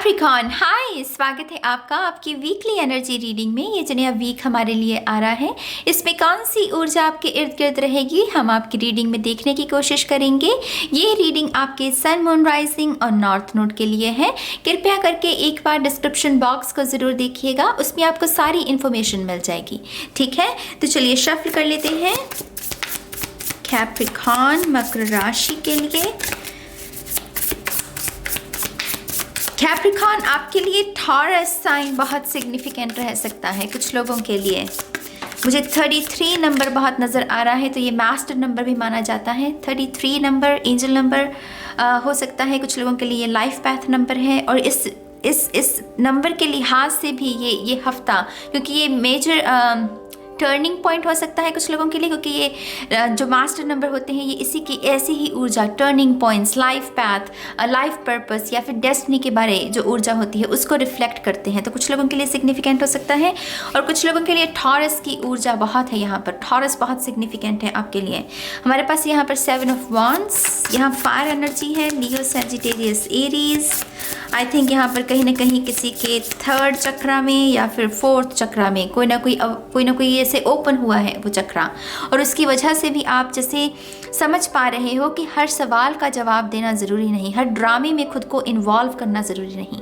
Capricorn, हाय, स्वागत है आपका आपकी वीकली एनर्जी रीडिंग में। ये जो नया वीक हमारे लिए आ रहा है, इसमें कौन सी ऊर्जा आपके इर्द गिर्द रहेगी, हम आपकी रीडिंग में देखने की कोशिश करेंगे। ये रीडिंग आपके सन, मून, राइजिंग और नॉर्थ नोड के लिए है। कृपया करके एक बार डिस्क्रिप्शन बॉक्स को ज़रूर देखिएगा, उसमें आपको सारी इन्फॉर्मेशन मिल जाएगी। ठीक है, तो चलिए शफल कर लेते हैं कैप्रिकॉर्न मकर राशि के लिए। कैप्रिकॉर्न, आपके लिए टॉरस साइन बहुत सिग्निफिकेंट रह सकता है कुछ लोगों के लिए। मुझे 33 नंबर बहुत नज़र आ रहा है, तो ये मास्टर नंबर भी माना जाता है। 33 नंबर एंजल नंबर हो सकता है कुछ लोगों के लिए। ये लाइफ पैथ नंबर है और इस नंबर के लिहाज से भी ये हफ्ता, क्योंकि ये मेजर टर्निंग पॉइंट हो सकता है कुछ लोगों के लिए, क्योंकि ये जो मास्टर नंबर होते हैं ये इसी की ऐसी ही ऊर्जा, turning points, life path, life purpose या फिर डेस्टिनी के बारे जो ऊर्जा होती है उसको रिफ्लेक्ट करते हैं। तो कुछ लोगों के लिए सिग्निफिकेंट हो सकता है और कुछ लोगों के लिए टॉरस की ऊर्जा बहुत है। यहाँ पर टॉरस बहुत सिग्निफिकेंट है आपके लिए। हमारे पास यहाँ पर 7 ऑफ वांड्स, यहाँ फायर एनर्जी है, लियो, सैजिटेरियस, एरीज। आई थिंक यहाँ पर कहीं ना कहीं किसी के 3rd चक्रा में या फिर 4th चक्रा में कोई ना कोई ऐसे ओपन हुआ है वो चक्रा, और उसकी वजह से भी आप जैसे समझ पा रहे हो कि हर सवाल का जवाब देना ज़रूरी नहीं, हर ड्रामे में खुद को इन्वॉल्व करना ज़रूरी नहीं,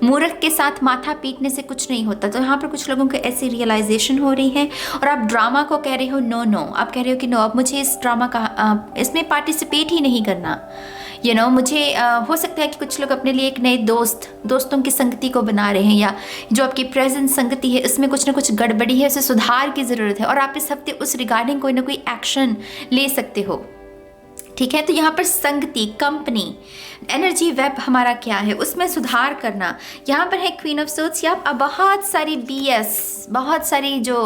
मूर्ख के साथ माथा पीटने से कुछ नहीं होता। तो यहाँ पर कुछ लोगों को ऐसी रियलाइजेशन हो रही है और आप ड्रामा को कह रहे हो नो, आप कह रहे हो कि नो, अब मुझे इस ड्रामा का इसमें पार्टिसिपेट ही नहीं करना। मुझे हो सकता है कि कुछ लोग अपने लिए एक नए दोस्तों की संगति को बना रहे हैं, या जो आपकी प्रेजेंट संगति है उसमें कुछ ना कुछ गड़बड़ी है, उसे सुधार की ज़रूरत है और आप इस हफ्ते उस रिगार्डिंग कोई ना कोई एक्शन ले सकते हो। ठीक है, तो यहाँ पर संगति, कंपनी, एनर्जी वेब हमारा क्या है, उसमें सुधार करना। यहाँ पर है क्वीन ऑफ सोर्ड्स, या आप बहुत सारी बहुत सारी जो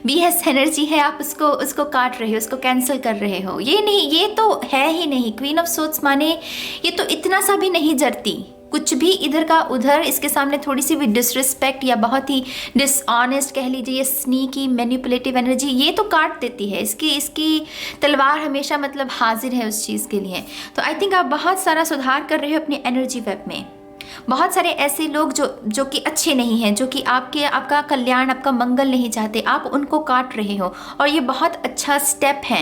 BS एनर्जी है आप उसको काट रहे हो, उसको कैंसिल कर रहे हो। ये नहीं, ये तो है ही नहीं। क्वीन ऑफ सोर्ड्स माने ये तो इतना सा भी नहीं जरती, कुछ भी इधर का उधर, इसके सामने थोड़ी सी भी डिसरिस्पेक्ट या बहुत ही डिसऑनेस्ट कह लीजिए, स्नीकी, मैनिपुलेटिव एनर्जी, ये तो काट देती है। इसकी तलवार हमेशा मतलब हाजिर है उस चीज़ के लिए। तो आई थिंक आप बहुत सारा सुधार कर रहे हो अपनी एनर्जी वेब में। बहुत सारे ऐसे लोग जो कि अच्छे नहीं हैं, जो कि आपका कल्याण, आपका मंगल नहीं चाहते, आप उनको काट रहे हो और ये बहुत अच्छा स्टेप है।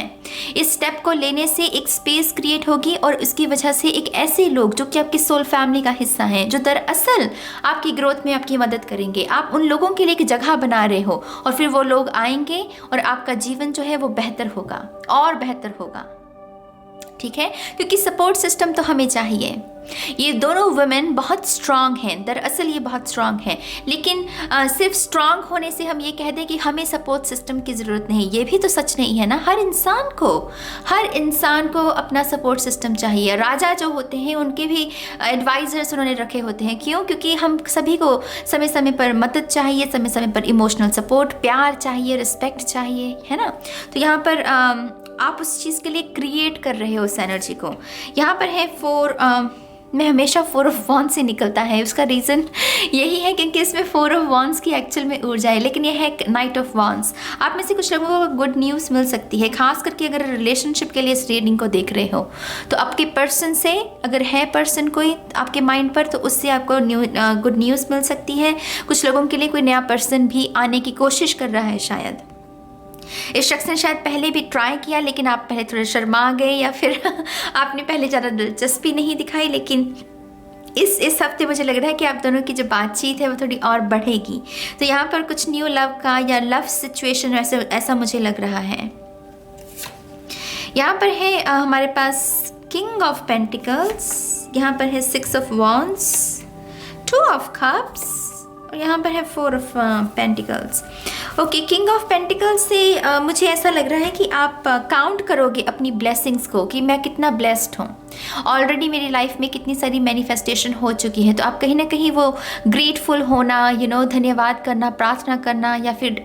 इस स्टेप को लेने से एक स्पेस क्रिएट होगी और उसकी वजह से एक ऐसे लोग जो कि आपकी सोल फैमिली का हिस्सा हैं, जो दरअसल आपकी ग्रोथ में आपकी मदद करेंगे, आप उन लोगों के लिए एक जगह बना रहे हो और फिर वो लोग आएंगे और आपका जीवन जो है वो बेहतर होगा और बेहतर होगा। ठीक है, क्योंकि सपोर्ट सिस्टम तो हमें चाहिए। ये दोनों वुमेन बहुत स्ट्रांग हैं, दरअसल ये बहुत स्ट्रांग हैं, लेकिन सिर्फ स्ट्रांग होने से हम ये कह दें कि हमें सपोर्ट सिस्टम की ज़रूरत नहीं, ये भी तो सच नहीं है ना। हर इंसान को अपना सपोर्ट सिस्टम चाहिए। राजा जो होते हैं उनके भी एडवाइज़र्स उन्होंने रखे होते हैं। क्यों? क्योंकि हम सभी को समय समय पर मदद चाहिए, समय समय पर इमोशनल सपोर्ट, प्यार चाहिए, रिस्पेक्ट चाहिए, है ना। तो यहाँ पर आप उस चीज़ के लिए क्रिएट कर रहे हो उस एनर्जी को। यहाँ पर है 4 मैं हमेशा 4 ऑफ वॉन्ड्स से निकलता है, उसका रीज़न यही है क्योंकि इसमें 4 ऑफ वॉन्ड्स की एक्चुअल में ऊर्जा है, लेकिन ये है नाइट ऑफ वॉन्ड्स। आप में से कुछ लोगों को गुड न्यूज़ मिल सकती है, खास करके अगर रिलेशनशिप के लिए इस रीडिंग को देख रहे हो तो आपके पर्सन से, अगर है पर्सन कोई आपके माइंड पर, तो उससे आपको गुड न्यूज़ मिल सकती है। कुछ लोगों के लिए कोई नया पर्सन भी आने की कोशिश कर रहा है शायद। इस शख्स ने शायद पहले भी ट्राई किया, लेकिन आप पहले थोड़े शर्मा गए या फिर आपने पहले ज़्यादा दिलचस्पी नहीं दिखाई, लेकिन इस हफ्ते मुझे लग रहा है कि आप दोनों की जो बातचीत है वो थोड़ी और बढ़ेगी। तो यहाँ पर कुछ न्यू लव का या लव सिचुएशन ऐसा मुझे लग रहा है। यहाँ पर है हमारे पास किंग ऑफ पेंटिकल्स, यहाँ पर है 6 ऑफ वॉन्ड्स, 2 ऑफ कप्स और यहाँ पर है 4 of pentacles. Okay, king of pentacles से मुझे ऐसा लग रहा है कि आप काउंट करोगे अपनी ब्लेसिंग्स को कि मैं कितना ब्लेस्ड हूँ, ऑलरेडी मेरी लाइफ में कितनी सारी मैनिफेस्टेशन हो चुकी है। तो आप कहीं ना कहीं वो ग्रेटफुल होना, धन्यवाद करना, प्रार्थना करना, या फिर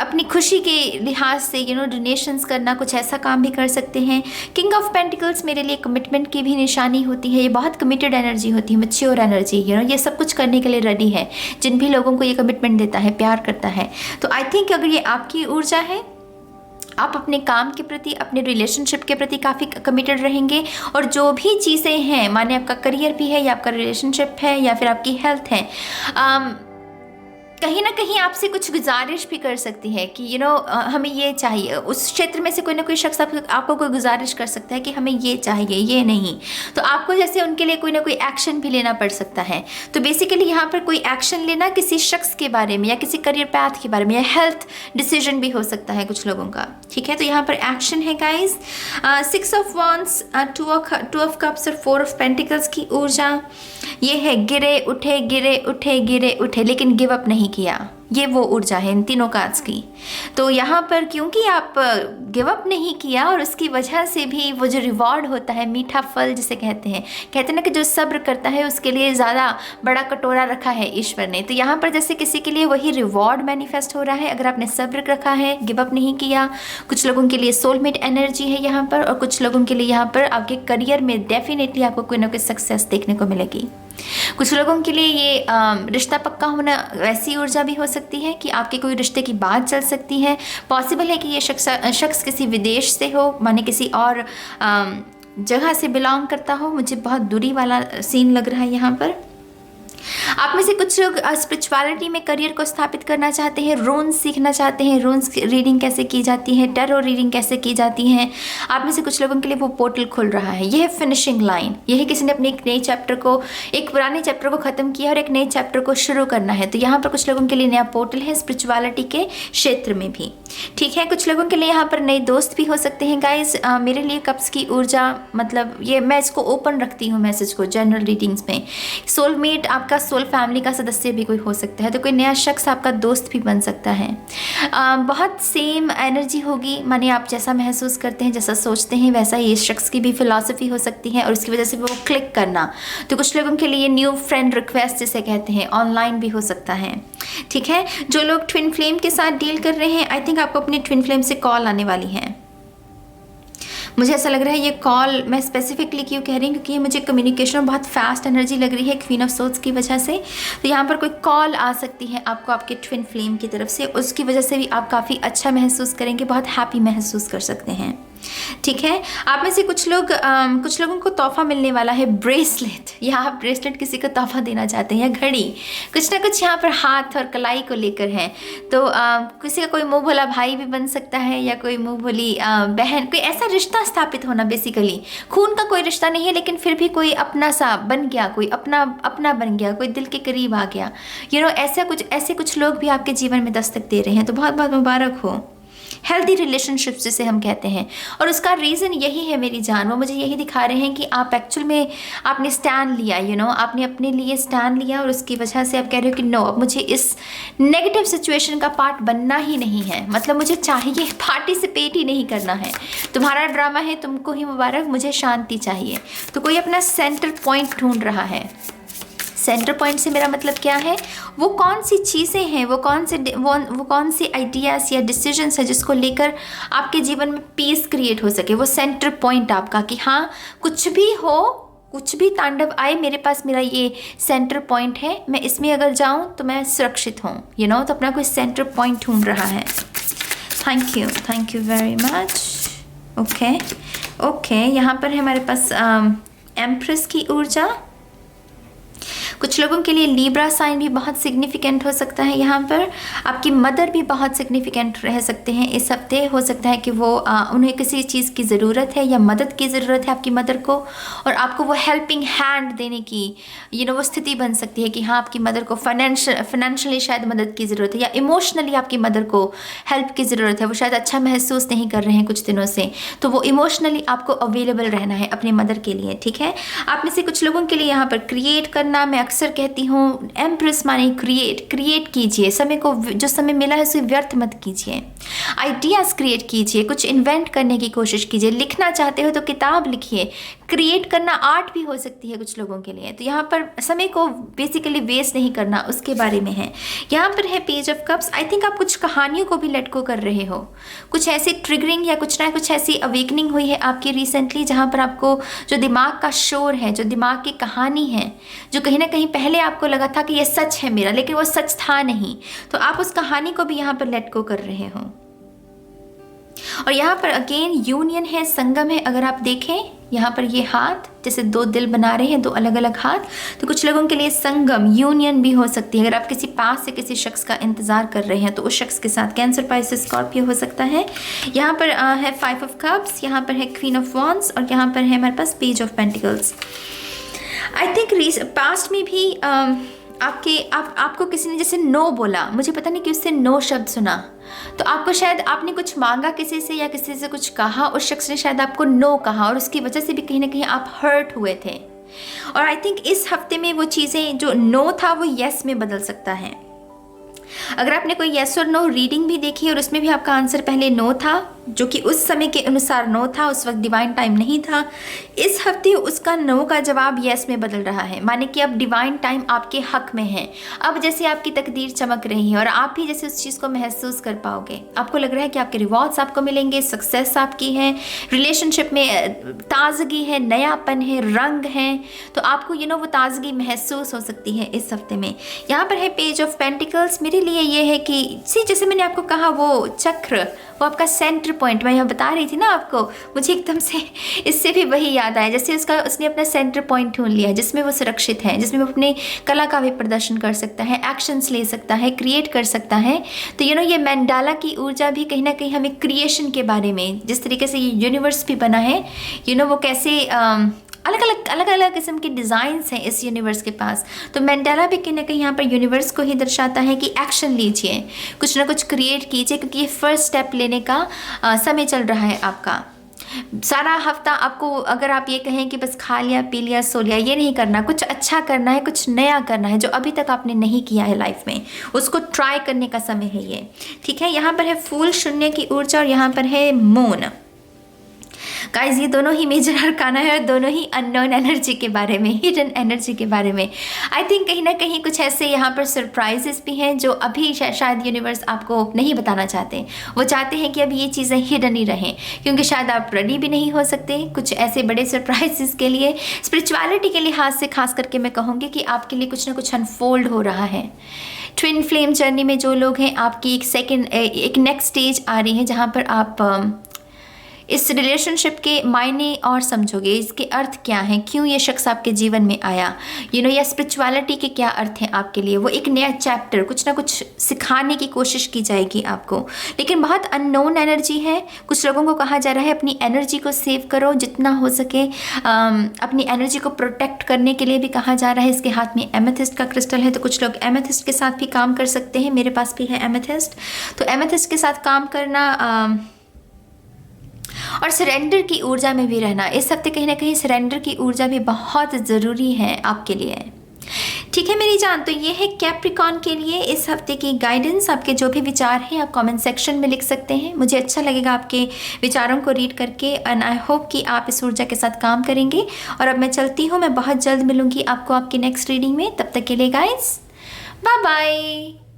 अपनी खुशी के लिहाज से डोनेशंस करना, कुछ ऐसा काम भी कर सकते हैं। किंग ऑफ पेंटिकल्स मेरे लिए कमिटमेंट की भी निशानी होती है। ये बहुत कमिटेड एनर्जी होती है, मैच्योर एनर्जी, ये सब कुछ करने के लिए रेडी है। जिन भी लोगों को ये कमिटमेंट देता है, प्यार करता है। तो आई थिंक अगर ये आपकी ऊर्जा है, आप अपने काम के प्रति, अपने रिलेशनशिप के प्रति काफ़ी कमिटेड रहेंगे, और जो भी चीज़ें हैं, माने आपका करियर भी है या आपका रिलेशनशिप है या फिर आपकी हेल्थ है, कहीं ना कहीं आपसे कुछ गुजारिश भी कर सकती है कि हमें ये चाहिए। उस क्षेत्र में से कोई ना कोई शख्स आपको कोई गुजारिश कर सकता है कि हमें ये चाहिए, ये नहीं, तो आपको जैसे उनके लिए कोई ना कोई एक्शन भी लेना पड़ सकता है। तो बेसिकली यहाँ पर कोई एक्शन लेना किसी शख्स के बारे में या किसी करियर पैथ के बारे में या हेल्थ डिसीजन भी हो सकता है कुछ लोगों का, ठीक है। तो यहाँ पर एक्शन है guys. 6 of wands, 2 of cups और 4 ऑफ पेंटिकल्स की ऊर्जा ये है, गिरे उठे गिरे उठे गिरे उठे, लेकिन गिव अप नहीं किया। ये वो ऊर्जा है इन तीनों कार्ड्स की। तो यहाँ पर क्योंकि आप गिव अप नहीं किया और उसकी वजह से भी वो जो रिवॉर्ड होता है, मीठा फल जिसे कहते हैं ना कि जो सब्र करता है उसके लिए ज़्यादा बड़ा कटोरा रखा है ईश्वर ने। तो यहाँ पर जैसे किसी के लिए वही रिवॉर्ड मैनिफेस्ट हो रहा है अगर आपने सब्र रखा है, गिव अप नहीं किया। कुछ लोगों के लिए सोलमेट एनर्जी है यहाँ पर, और कुछ लोगों के लिए यहाँ पर आपके करियर में डेफिनेटली आपको कोई ना कोई सक्सेस देखने को मिलेगी। कुछ लोगों के लिए ये रिश्ता पक्का होना वैसी ऊर्जा भी हो सकती है कि आपके कोई रिश्ते की बात चल सकती है। पॉसिबल है कि ये शख्स किसी विदेश से हो, माने किसी और जगह से बिलोंग करता हो। मुझे बहुत दूरी वाला सीन लग रहा है यहाँ पर। आप में से कुछ लोग स्पिरिचुअलिटी में करियर को स्थापित करना चाहते हैं, रून्स सीखना चाहते हैं, रून्स रीडिंग कैसे की जाती है, टैरो रीडिंग कैसे की जाती है। आप में से कुछ लोगों के लिए वो पोर्टल खुल रहा है। यह है फिनिशिंग लाइन, यह है किसी ने अपने एक नए चैप्टर को, एक पुराने चैप्टर को ख़त्म किया और एक नए चैप्टर को शुरू करना है। तो यहाँ पर कुछ लोगों के लिए नया पोर्टल है स्पिरिचुअलिटी के क्षेत्र में भी, ठीक है। कुछ लोगों के लिए यहाँ पर नए दोस्त भी हो सकते हैं गाइज। मेरे लिए कप्स की ऊर्जा मतलब ये, मैं इसको ओपन रखती हूँ मैसेज को जनरल रीडिंग्स में। सोलमेट आपका सोल फैमिली का सदस्य भी कोई हो सकता है, तो कोई नया शख्स आपका दोस्त भी बन सकता है। बहुत सेम एनर्जी होगी, माने आप जैसा महसूस करते हैं, जैसा सोचते हैं, वैसा ही इस शख्स की भी फिलॉसफी हो सकती है और उसकी वजह से वो क्लिक करना। तो कुछ लोगों के लिए न्यू फ्रेंड रिक्वेस्ट जिसे कहते हैं ऑनलाइन भी हो सकता है, ठीक है। जो लोग ट्विन फ्लेम के साथ डील कर रहे हैं, आई थिंक आपको अपनी ट्विन फ्लेम से कॉल आने वाली है। मुझे ऐसा लग रहा है ये कॉल, मैं स्पेसिफिकली क्यों कह रही हूँ क्योंकि ये मुझे कम्युनिकेशन में बहुत फास्ट एनर्जी लग रही है क्वीन ऑफ सोर्ड्स की वजह से। तो यहाँ पर कोई कॉल आ सकती है आपको आपके ट्विन फ्लेम की तरफ से, उसकी वजह से भी आप काफ़ी अच्छा महसूस करेंगे, बहुत हैप्पी महसूस कर सकते हैं, ठीक है। आप में से कुछ लोगों को तोहफा मिलने वाला है ब्रेसलेट, या आप ब्रेसलेट किसी को तोहफा देना चाहते हैं, या घड़ी, कुछ ना कुछ यहाँ पर हाथ और कलाई को लेकर है। तो किसी का कोई मुंह भोला भाई भी बन सकता है या कोई मुंह भोली बहन, कोई ऐसा रिश्ता स्थापित होना। बेसिकली खून का कोई रिश्ता नहीं है लेकिन फिर भी कोई अपना सा बन गया, कोई अपना बन गया, कोई दिल के करीब आ गया। ऐसे कुछ लोग भी आपके जीवन में दस्तक दे रहे हैं, तो बहुत बहुत मुबारक हो। हेल्दी रिलेशनशिप जिसे हम कहते हैं, और उसका रीज़न यही है मेरी जान, वो मुझे यही दिखा रहे हैं कि आप एक्चुअल में आपने स्टैंड लिया, आपने अपने लिए स्टैंड लिया और उसकी वजह से आप कह रहे हो कि नो, अब मुझे इस नेगेटिव सिचुएशन का पार्ट बनना ही नहीं है, मतलब मुझे चाहिए, पार्टिसिपेट ही नहीं करना है। तुम्हारा ड्रामा है, तुमको ही मुबारक, मुझे शांति चाहिए। तो कोई अपना सेंटर पॉइंट ढूंढ रहा है। सेंटर पॉइंट से मेरा मतलब क्या है, वो कौन सी चीज़ें हैं, वो कौन से आइडियाज़ या डिसीजंस है जिसको लेकर आपके जीवन में पीस क्रिएट हो सके। वो सेंटर पॉइंट आपका कि हाँ, कुछ भी हो, कुछ भी तांडव आए, मेरे पास मेरा ये सेंटर पॉइंट है, मैं इसमें अगर जाऊँ तो मैं सुरक्षित हूँ, तो अपना कोई सेंटर पॉइंट ढूंढ रहा है। Thank you very much. Okay, यहाँ पर है हमारे पास एम्प्रेस की ऊर्जा। कुछ लोगों के लिए लीब्रा साइन भी बहुत सिग्निफिकेंट हो सकता है। यहाँ पर आपकी मदर भी बहुत सिग्निफिकेंट रह सकते हैं इस हफ्ते। हो सकता है कि वो उन्हें किसी चीज़ की ज़रूरत है या मदद की ज़रूरत है आपकी मदर को, और आपको वो हेल्पिंग हैंड देने की वो स्थिति बन सकती है कि हाँ, आपकी मदर को फाइनेंशियली शायद मदद की ज़रूरत है, या इमोशनली आपकी मदर को हेल्प की ज़रूरत है। वो शायद अच्छा महसूस नहीं कर रहे हैं कुछ दिनों से, तो वो इमोशनली आपको अवेलेबल रहना है अपनी मदर के लिए, ठीक है। आप में से कुछ लोगों के लिए यहाँ पर क्रिएट करना, मैं अक्सर कहती हूँ एम्प्रेस माने क्रिएट कीजिए। समय को, जो समय मिला है उसे व्यर्थ मत कीजिए। आइडियाज़ क्रिएट कीजिए, कुछ इन्वेंट करने की कोशिश कीजिए। लिखना चाहते हो तो किताब लिखिए। क्रिएट करना आर्ट भी हो सकती है कुछ लोगों के लिए। तो यहाँ पर समय को बेसिकली वेस्ट नहीं करना, उसके बारे में है। यहाँ पर है page of cups. I think आप कुछ कहानियों को भी लेट गो कर रहे हो, कुछ ऐसी ट्रिगरिंग या कुछ ना कुछ ऐसी अवेकनिंग हुई है आपकी रिसेंटली, जहाँ पर आपको जो दिमाग का शोर है, जो दिमाग की कहानी है, जो कहीं ना कहीं पहले आपको लगा था कि ये सच है मेरा, लेकिन वो सच था नहीं, तो आप उस कहानी को भी यहाँ पर लेट गो कर रहे हो। और यहाँ पर अगेन यूनियन है, संगम है। अगर आप देखें यहाँ पर ये हाथ जैसे दो दिल बना रहे हैं, दो अलग अलग हाथ, तो कुछ लोगों के लिए संगम यूनियन भी हो सकती है। अगर आप किसी पास से किसी शख्स का इंतजार कर रहे हैं तो उस शख्स के साथ कैंसर, पाइसेस, स्कॉर्पियो हो सकता है। यहाँ पर है 5 ऑफ कप्स, यहाँ पर है क्वीन ऑफ वॉन्ड्स और यहाँ पर है हमारे पास page of pentacles. I think past में भी आपको किसी ने जैसे नो बोला, मुझे पता नहीं कि उससे नो शब्द सुना, तो आपको शायद आपने कुछ मांगा किसी से या किसी से कुछ कहा, उस शख्स ने शायद आपको नो कहा और उसकी वजह से भी कहीं ना कहीं आप हर्ट हुए थे। और आई थिंक इस हफ्ते में वो चीज़ें जो नो था वो यस में बदल सकता है। अगर आपने कोई यस और नो रीडिंग भी देखी और उसमें भी आपका आंसर पहले नो था, जो कि उस समय के अनुसार नो था, उस वक्त डिवाइन टाइम नहीं था, इस हफ्ते उसका नो का जवाब यस में बदल रहा है। माने कि अब डिवाइन टाइम आपके हक में है। अब जैसे आपकी तकदीर चमक रही है और आप ही जैसे उस चीज़ को महसूस कर पाओगे। आपको लग रहा है कि आपके रिवॉर्ड्स आपको मिलेंगे, सक्सेस आपकी है, रिलेशनशिप में ताजगी है, नयापन है, रंग है, तो आपको वो ताजगी महसूस हो सकती है इस हफ्ते में। यहाँ पर है पेज ऑफ पेंटिकल्स। मेरे लिए ये है कि जैसे मैंने आपको कहा वो चक्र, वो आपका सेंटर पॉइंट, मैं यहाँ बता रही थी ना आपको, मुझे एकदम से इससे भी वही याद आया, जैसे उसने अपना सेंटर पॉइंट ढूंढ लिया जिसमें वो सुरक्षित है, जिसमें वो अपने कला का भी प्रदर्शन कर सकता है, एक्शंस ले सकता है, क्रिएट कर सकता है। तो ये मैंडाला की ऊर्जा भी कहीं ना कहीं हमें क्रिएशन के बारे में, जिस तरीके से ये यूनिवर्स भी बना है, वो कैसे अलग अलग किस्म के डिज़ाइंस हैं इस यूनिवर्स के पास। तो मैंडाला भी कहीं ना कहीं यहाँ पर यूनिवर्स को ही दर्शाता है कि एक्शन लीजिए, कुछ ना कुछ क्रिएट कीजिए, क्योंकि ये फर्स्ट स्टेप लेने का समय चल रहा है आपका। सारा हफ्ता आपको अगर आप ये कहें कि बस खा लिया, पी लिया, सो लिया, ये नहीं करना, कुछ अच्छा करना है, कुछ नया करना है जो अभी तक आपने नहीं किया है लाइफ में, उसको ट्राई करने का समय है ये। ठीक है, यहाँ पर है फूल, शून्य की ऊर्जा और यहाँ पर है मून। गाइस, ये दोनों ही मेजर अरकाना है और दोनों ही अननोन एनर्जी के बारे में, हिडन एनर्जी के बारे में। आई थिंक कहीं ना कहीं कुछ ऐसे यहाँ पर सरप्राइजेस भी हैं जो अभी शायद यूनिवर्स आपको नहीं बताना चाहते। वो चाहते हैं कि अब ये चीज़ें हिडन ही रहें, क्योंकि शायद आप रेडी भी नहीं हो सकते कुछ ऐसे बड़े सरप्राइजेस के लिए। स्पिरिचुअलिटी के लिहाज से खास करके मैं कहूँगी कि आपके लिए कुछ ना कुछ अनफोल्ड हो रहा है। ट्विन फ्लेम जर्नी में जो लोग हैं, आपकी एक नेक्स्ट स्टेज आ रही है जहाँ पर आप इस रिलेशनशिप के मायने और समझोगे, इसके अर्थ क्या हैं, क्यों ये शख्स आपके जीवन में आया, या स्पिरिचुअलिटी के क्या अर्थ हैं आपके लिए। वो एक नया चैप्टर, कुछ ना कुछ सिखाने की कोशिश की जाएगी आपको, लेकिन बहुत अननोन एनर्जी है। कुछ लोगों को कहा जा रहा है अपनी एनर्जी को सेव करो जितना हो सके, अपनी एनर्जी को प्रोटेक्ट करने के लिए भी कहा जा रहा है। इसके हाथ में एमेथिस्ट का क्रिस्टल है, तो कुछ लोग एमेथिस्ट के साथ भी काम कर सकते हैं। मेरे पास भी है एमेथिस्ट, तो एमेथिस्ट के साथ काम करना और सरेंडर की ऊर्जा में भी रहना। इस हफ्ते कहीं ना कहीं सरेंडर की ऊर्जा भी बहुत ज़रूरी है आपके लिए। ठीक है मेरी जान, तो ये है कैप्रिकॉन के लिए इस हफ्ते की गाइडेंस। आपके जो भी विचार हैं आप कमेंट सेक्शन में लिख सकते हैं, मुझे अच्छा लगेगा आपके विचारों को रीड करके। एंड आई होप कि आप इस ऊर्जा के साथ काम करेंगे। और अब मैं चलती हूँ, मैं बहुत जल्द मिलूँगी आपको आपकी नेक्स्ट रीडिंग में। तब तक के लिए गाइस, बाय बाय।